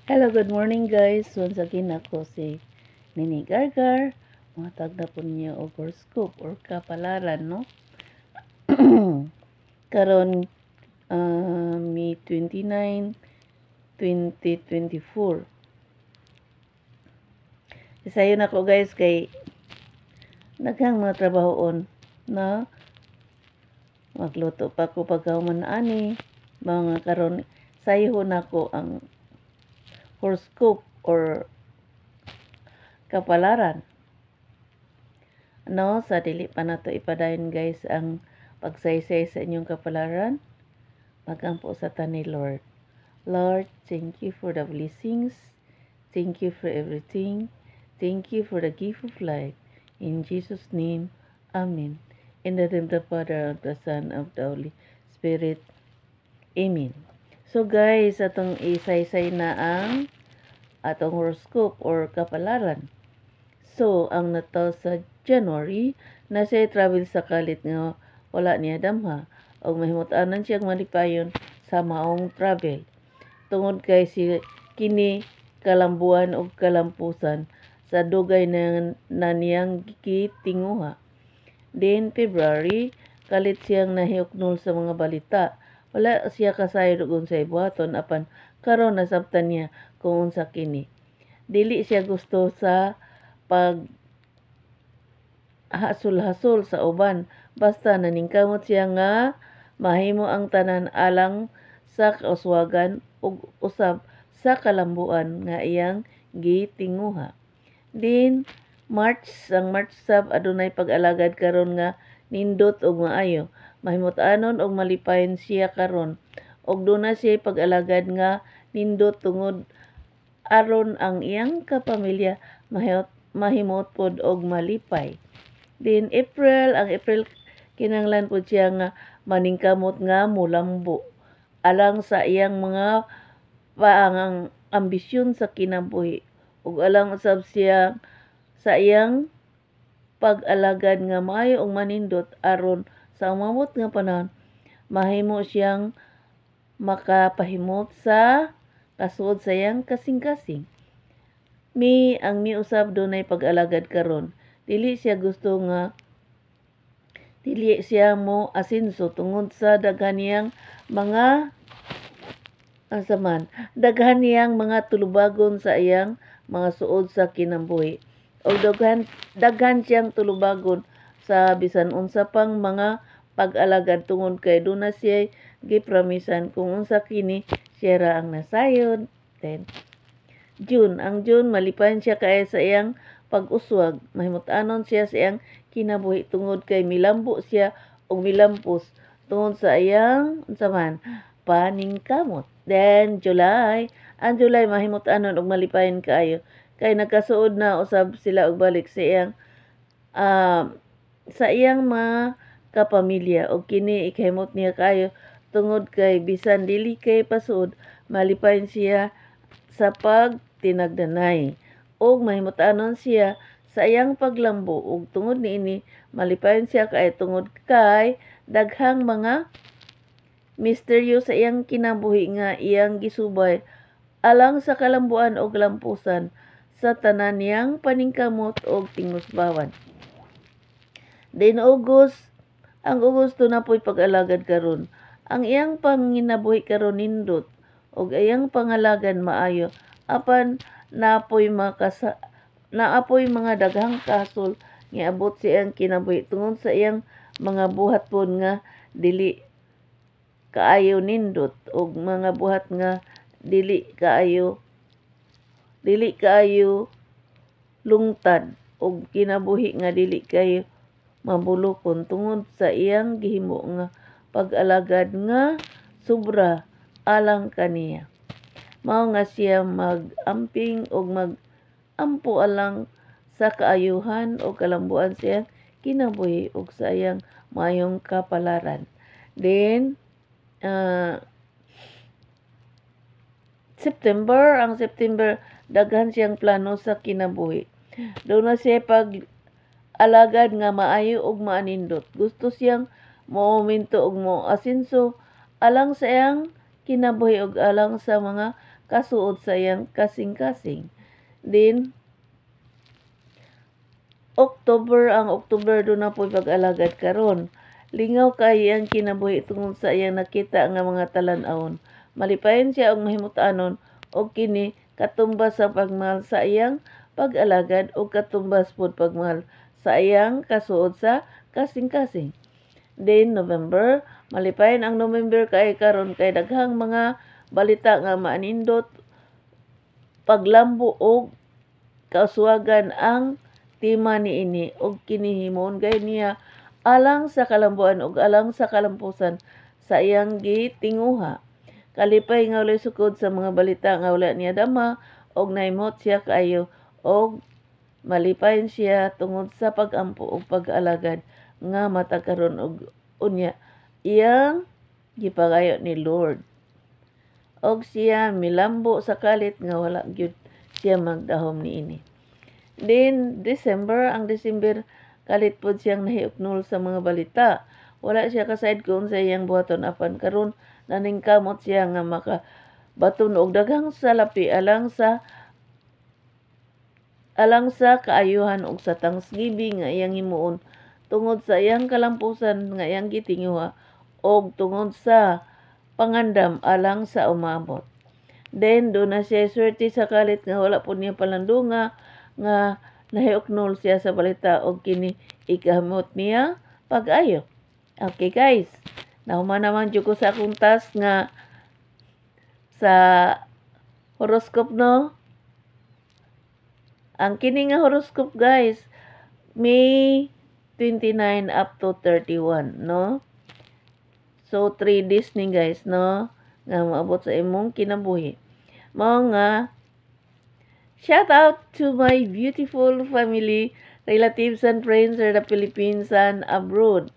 Hello, good morning guys. Once again ako si Nini Gargar. Matag na po niyo og horoscope or kapalaran, no? Karon May 29, 2024. Isayon ako guys kay naghang mga trabahoon na magluto pa ko pagkahuman ani mga karon sayhon ako ang horoscope or kapalaran. No, sa dili pa nato ipadayon guys ang pagsaysay sa inyong kapalaran. Magampo sa tani Lord. Lord, thank you for the blessings. Thank you for everything. Thank you for the gift of life. In Jesus' name, Amen. In the name of the Father, of the Son, of the Holy Spirit. Amen. So guys, atong isaysay na ang atong horoscope or kapalaran. So, ang nataw sa January, na siya travel sa kalit nga wala niya damha o mahimutanan siyang malipayon sa maong travel. Tungod kay si kini kalambuan o kalampusan sa dugay na niyang gitinguha. Then, February, kalit siyang nahiuknol sa mga balita. Wala siya kasayod og unsay buhaton apan karon nasabtan niya kung unsa kini. Dili siya gusto sa pag hasol-hasol sa uban basta naningkamot siya nga mahimo ang tanan alang sa kauswagan ug usab sa kalambuan nga iyang gitinguha. Din ang March sab adunay pag-alagad karon nga nindot ug maayo. Mahimut-anon og malipayon siya karon og duna siya pag-alagad nga nindot tungod aron ang iyang kapamilya mahimot pod og malipay. Din ang April kinanglan pod siya nga maningkamot nga mulambo alang sa iyang mga paangang ambisyon sa kinabuhi ug alang usab siya sa iyang pag-alagad nga maayo ug manindot aron sa umabot nga panahon mahimo siyang makapahimot sa kasuod sa iyang kasing-kasing. Ang usab dunay pag-alagad karon. Dili siya mo asenso tungod sa daghan niyang mga mga tulubagon sa iyang mga suod sa kinabuhi. O daghan siyang tulubagon sa bisan unsa pang mga pag-alagad tungod kay duna siya gipramisan kung unsa kini siya ra ang nasayod. Then ang June malipayon siya kay sa iyang pag-uswag. Mahimut-anon siya sa iyang kinabuhi tungod kay milambo siya o milampos tungod sa iyang paningkamot. Then ang July mahimut-anon og malipayon kaayo kay nagkasuod na usab sila og balik sa iyang mga kapamilya og kini ikahimot niya kaayo tungod kay bisan dili kay pasuod malipayon siya sa pagtinagdanay og mahimut-anon siya sa iyang paglambo ug tungod niini malipayon siya kay tungod kay daghang mga misteryo sa iyang kinabuhi nga iyang gisubay alang sa kalambuan o lampusan sa tanan niyang paningkamot og tingusbawan. Din ang Agosto na po'y pag-alagad karon. Ang iyang panginabuhi karon nindot og iyang pangalagan maayo apan naapoy mga daghang kasol nga abot siyang kinabuhi tungod sa iyang mga buhat pod nga dili kaayo nindot og mga buhat nga dili kaayo lungtad og kinabuhi nga dili kayo mabulokon tungod sa iyang gihimo nga pag-alagad nga sobra alang kaniya. Mao nga siya mag-amping og mag-ampo alang sa kaayuhan o kalambuan siya kinabuhi og sa iyang mayong kapalaran. Then ang September daghan siyang plano sa kinabuhi. Doon na siya alagad nga maayo ug maanindot. Gusto siyang moaumento ug moasenso alang sa iyang kinabuhi ug alang sa mga kasuod sa iyang kasing-kasing. Then, ang October do na po pag-alagad karon. Lingaw kay ang kinabuhi tungod sa iyang nakita nga mga talan-awon. Malipayon siya og mahimut-anon og kini katumbas sa pagmahal sa iyang pag-alagad o katumbas pod pagmahal sa iyang kasuod sa kasing-kasing. Then November, malipayon ang November kay karon kay daghang mga balita nga maanindot paglambo og kauswagan ang tema niini og kini himon gay niya alang sa kalambuan ug alang sa kalampusan sa iyang gitinguha. Kalipay nga walay sukod sa mga balita nga wala niya dama og naimot siya kaayo og malipayon siya tungod sa pag-ampo ug pag-alagad nga matakaron og unya iyang gipagayo ni Lord. Og siya milambo sa kalit nga wala gyud siya magdahom niini. Then, ang December, kalit po siyang nahiuknol sa mga balita. Wala siya kasayad kung sa iyang buhaton apan karon naningkamot siya nga makabaton og daghang salapi alang sa kaayuhan ug sa Thanksgiving nga iyang himuon tungod sa iyang kalampusan nga iyang gitinguha og tungod sa pangandam alang sa umabot. Then, doon na siya swerte sa kalit nga wala po niya palandunga nga nahiuknol siya sa balita og kini ikahamot niya pag-ayo. Okay guys, nahuman naman jud ko sa akong task nga sa horoscope no. Ang kini nga horoscope guys, May 29 up to 31 no. So 3 days ni guys no nga maabot sa imong kinabuhi. Mao nga shout out to my beautiful family, relatives and friends in the Philippines and abroad.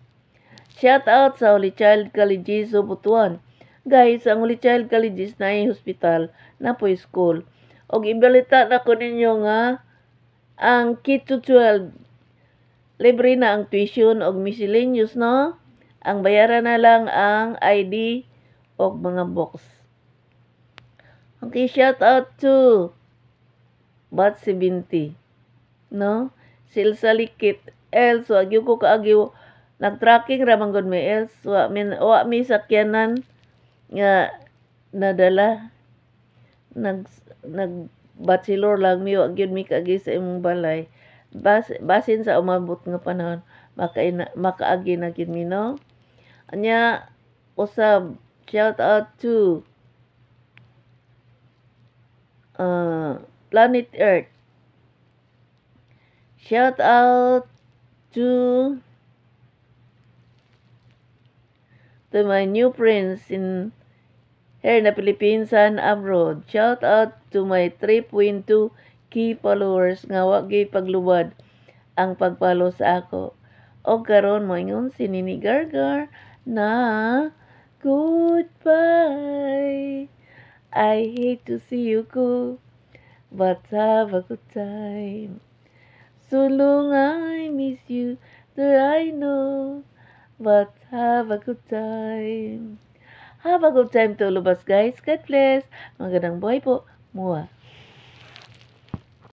Shout out sa Holy Child Colleges of Butuan. Guys, ang Holy Child Colleges na hospital na po school. Og ibalita na ko ninyo nga ang K-12 libre na ang tuition og miscellaneous no. Ang bayaran na lang ang ID og mga books. Okay, shout out to Bat 70. No? Silsa Likit. Els, wag yung ko kaagyo. Nag-tracking ramang gud may Els. Wa mi sakyanan nga nadala. Nag-bachelor lang mi. Wag yun mi kaagi sa imong balay. Basin sa umabot nga panahon. Makaagi na gid mi, no? Anya, usab, shout out to Planet Earth. Shout out to my new friends in here in the Philippines and abroad. Shout out to my 3.2 key followers nga wa gyud paglubad ang pagpalo sa ako. O karon moingon si Nini Gargar na goodbye. I hate to see you go, but have a good time. So long I miss you, there I know, but have a good time. Have a good time to all of us guys. God bless. Magandang buhay po. Mua.